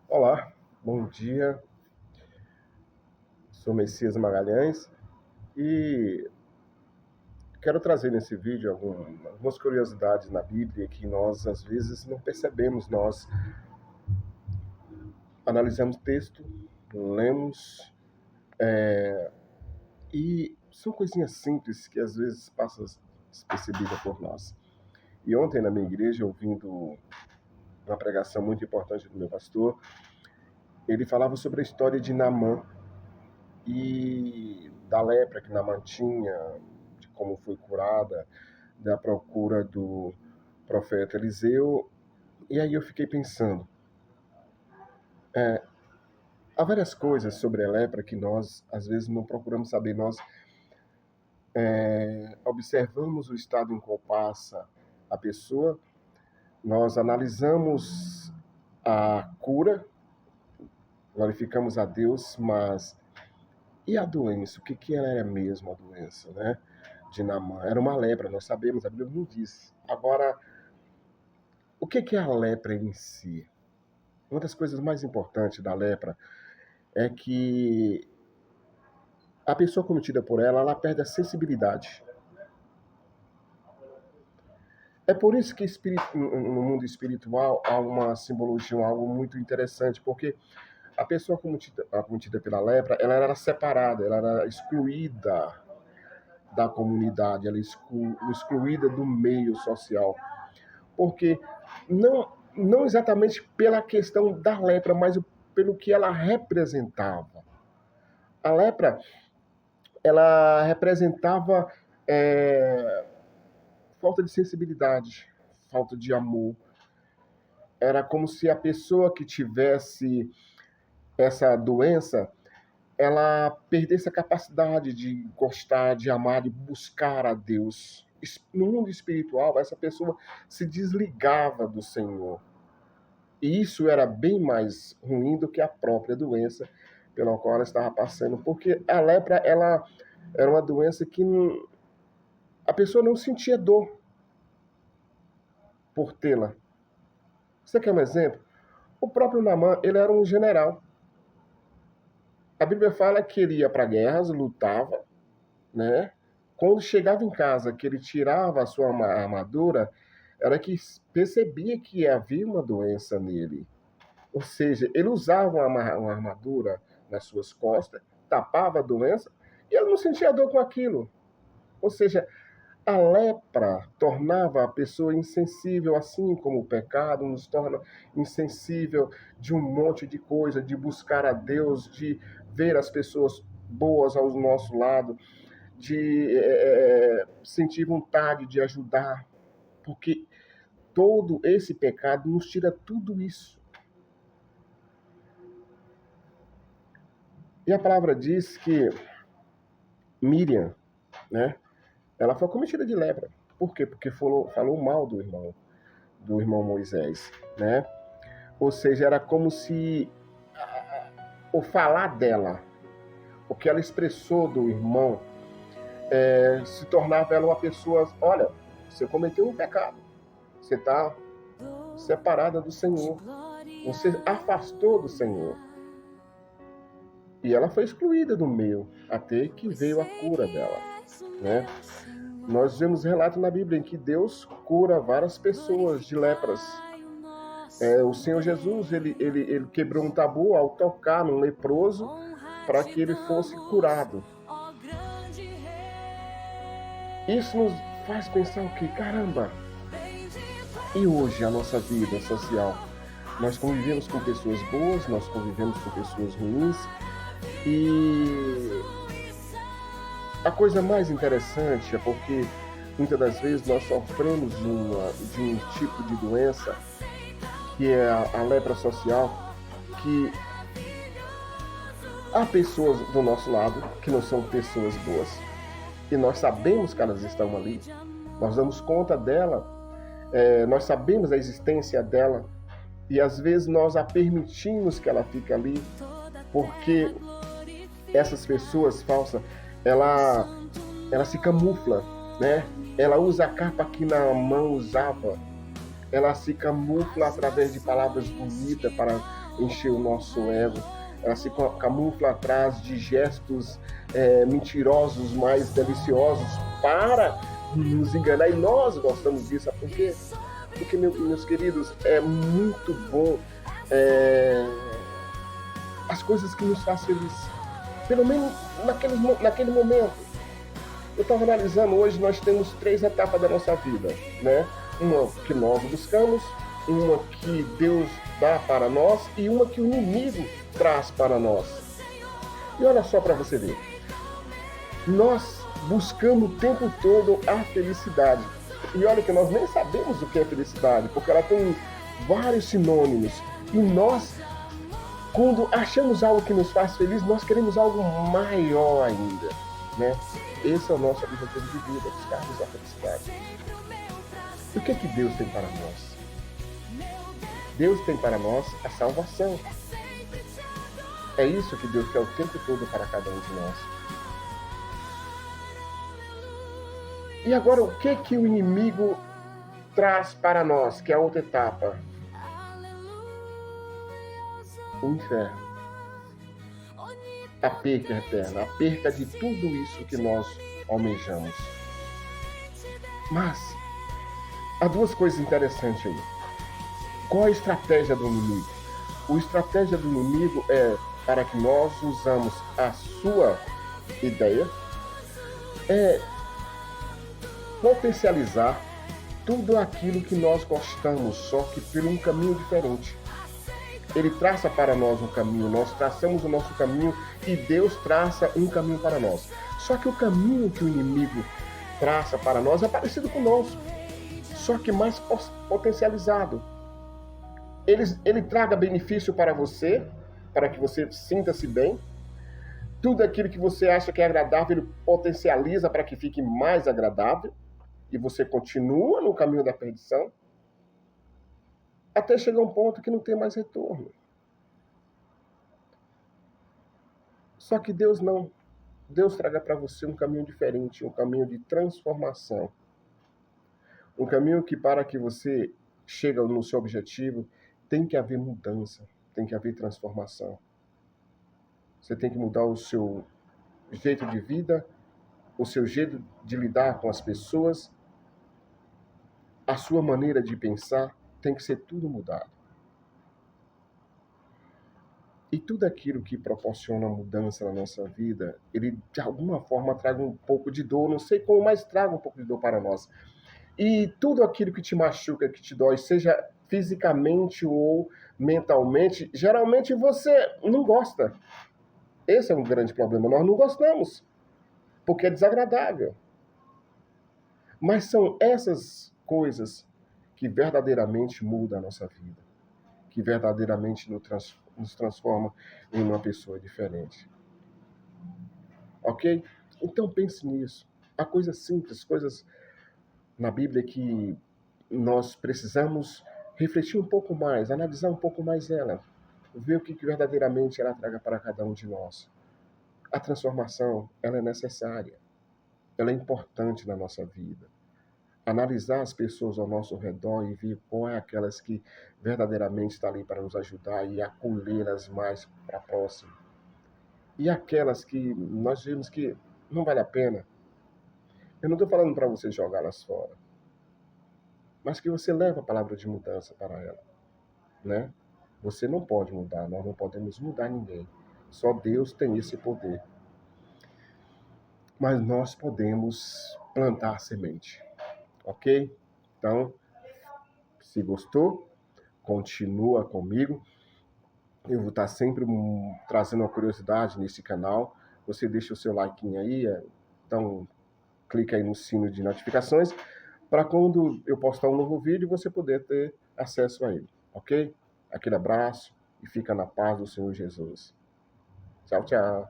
Olá, bom dia. Sou Messias Magalhães e quero trazer nesse vídeo algumas curiosidades na Bíblia que nós às vezes não percebemos. Nós analisamos texto, lemos e são coisinhas simples que às vezes passam despercebidas por nós. E ontem na minha igreja, ouvindo uma pregação muito importante do meu pastor, ele falava sobre a história de Naamã e da lepra que Naamã tinha, de como foi curada, da procura do profeta Eliseu. E aí eu fiquei pensando, há várias coisas sobre a lepra que nós às vezes não procuramos saber. Nós observamos o estado em qual passa a pessoa, nós analisamos a cura, glorificamos a Deus, mas e a doença? O que ela era mesmo, a doença, né? De Naamã. Era uma lepra, nós sabemos, a Bíblia não diz. Agora, o que é a lepra em si? Uma das coisas mais importantes da lepra é que a pessoa cometida por ela perde a sensibilidade. É por isso que no mundo espiritual há uma simbologia, algo muito interessante, porque a pessoa cometida pela lepra, ela era separada, ela era excluída da comunidade, ela excluída do meio social, porque não exatamente pela questão da lepra, mas pelo que ela representava. A lepra, ela representava falta de sensibilidade, falta de amor. Era como se a pessoa que tivesse essa doença, ela perdesse a capacidade de gostar, de amar, de buscar a Deus. No mundo espiritual, essa pessoa se desligava do Senhor. E isso era bem mais ruim do que a própria doença pela qual ela estava passando, porque a lepra, ela era uma doença que a pessoa não sentia dor por tê-la. Você quer um exemplo? O próprio Naamã, ele era um general. A Bíblia fala que ele ia para guerras, lutava, né? Quando chegava em casa, que ele tirava a sua armadura, era que percebia que havia uma doença nele. Ou seja, ele usava uma armadura nas suas costas, tapava a doença, e ele não sentia dor com aquilo. Ou seja, a lepra tornava a pessoa insensível, assim como o pecado nos torna insensível de um monte de coisa, de buscar a Deus, de ver as pessoas boas ao nosso lado, de sentir vontade de ajudar, porque todo esse pecado nos tira tudo isso. E a palavra diz que Miriam, né, ela foi cometida de lepra. Por quê? Porque falou mal do irmão Moisés, né? Ou seja, era como se o falar dela, o que ela expressou do irmão, se tornava ela uma pessoa, olha, você cometeu um pecado, você está separada do Senhor, você afastou do Senhor. E ela foi excluída do meio, até que veio a cura dela, né? Nós vemos relato na Bíblia em que Deus cura várias pessoas de lepras. O Senhor Jesus, ele quebrou um tabu ao tocar num leproso para que ele fosse curado. Isso nos faz pensar o quê? Caramba! E hoje a nossa vida social? Nós convivemos com pessoas boas, nós convivemos com pessoas ruins, e a coisa mais interessante é porque muitas das vezes nós sofremos de um tipo de doença que é a lepra social, que há pessoas do nosso lado que não são pessoas boas. E nós sabemos que elas estão ali, nós damos conta dela, nós sabemos da existência dela, e às vezes nós a permitimos que ela fique ali, porque essas pessoas falsas, ela se camufla, né? Ela usa a capa que Naamã usava, ela se camufla através de palavras bonitas para encher o nosso ego, ela se camufla atrás de gestos mentirosos, mais deliciosos, para nos enganar. E nós gostamos disso, sabe por quê? Porque, meus queridos, é muito bom as coisas que nos fazem felizes. Pelo menos naquele momento. Eu estava analisando, hoje nós temos 3 etapas da nossa vida, né? Uma que nós buscamos, uma que Deus dá para nós e uma que o inimigo traz para nós. E olha só para você ver. Nós buscamos o tempo todo a felicidade. E olha que nós nem sabemos o que é felicidade, porque ela tem vários sinônimos. E nós, quando achamos algo que nos faz feliz, nós queremos algo maior ainda, né? Esse é o nosso objetivo de vida, buscarmos a felicidade. E o que é que Deus tem para nós? Deus tem para nós a salvação. É isso que Deus quer o tempo todo para cada um de nós. E agora, o que é que o inimigo traz para nós, que é a outra etapa? O inferno. A perca eterna, a perca de tudo isso que nós almejamos. Mas há 2 coisas interessantes aí. Qual a estratégia do inimigo? A estratégia do inimigo é para que nós usamos a sua ideia, potencializar tudo aquilo que nós gostamos, só que por um caminho diferente. Ele traça para nós um caminho, nós traçamos o nosso caminho e Deus traça um caminho para nós. Só que o caminho que o inimigo traça para nós é parecido com o nosso, só que mais potencializado. Ele traga benefício para você, para que você sinta-se bem. Tudo aquilo que você acha que é agradável, ele potencializa para que fique mais agradável. E você continua no caminho da perdição, até chegar um ponto que não tem mais retorno. Só que Deus não. Deus traga para você um caminho diferente, um caminho de transformação. Um caminho que, para que você chegue no seu objetivo, tem que haver mudança, tem que haver transformação. Você tem que mudar o seu jeito de vida, o seu jeito de lidar com as pessoas, a sua maneira de pensar, tem que ser tudo mudado. E tudo aquilo que proporciona mudança na nossa vida, ele de alguma forma traga um pouco de dor, não sei como, mas traga um pouco de dor para nós. E tudo aquilo que te machuca, que te dói, seja fisicamente ou mentalmente, geralmente você não gosta. Esse é um grande problema, nós não gostamos, porque é desagradável. Mas são essas coisas que verdadeiramente mudam a nossa vida, que verdadeiramente nos transforma em uma pessoa diferente. Ok? Então pense nisso. Há coisas simples, coisas na Bíblia que nós precisamos refletir um pouco mais, analisar um pouco mais ela, ver o que verdadeiramente ela traga para cada um de nós. A transformação, ela é necessária, ela é importante na nossa vida. Analisar as pessoas ao nosso redor e ver qual é aquelas que verdadeiramente estão ali para nos ajudar e acolhê-las mais para a próxima. E aquelas que nós vemos que não vale a pena, eu não estou falando para você jogá-las fora, mas que você leve a palavra de mudança para ela, né? Você não pode mudar, nós não podemos mudar ninguém. Só Deus tem esse poder. Mas nós podemos plantar a semente, ok? Então, se gostou, continua comigo. Eu vou estar sempre trazendo uma curiosidade nesse canal. Você deixa o seu like aí, então clica aí no sino de notificações para quando eu postar um novo vídeo você poder ter acesso a ele, ok? Aquele abraço e fica na paz do Senhor Jesus. Tchau, tchau.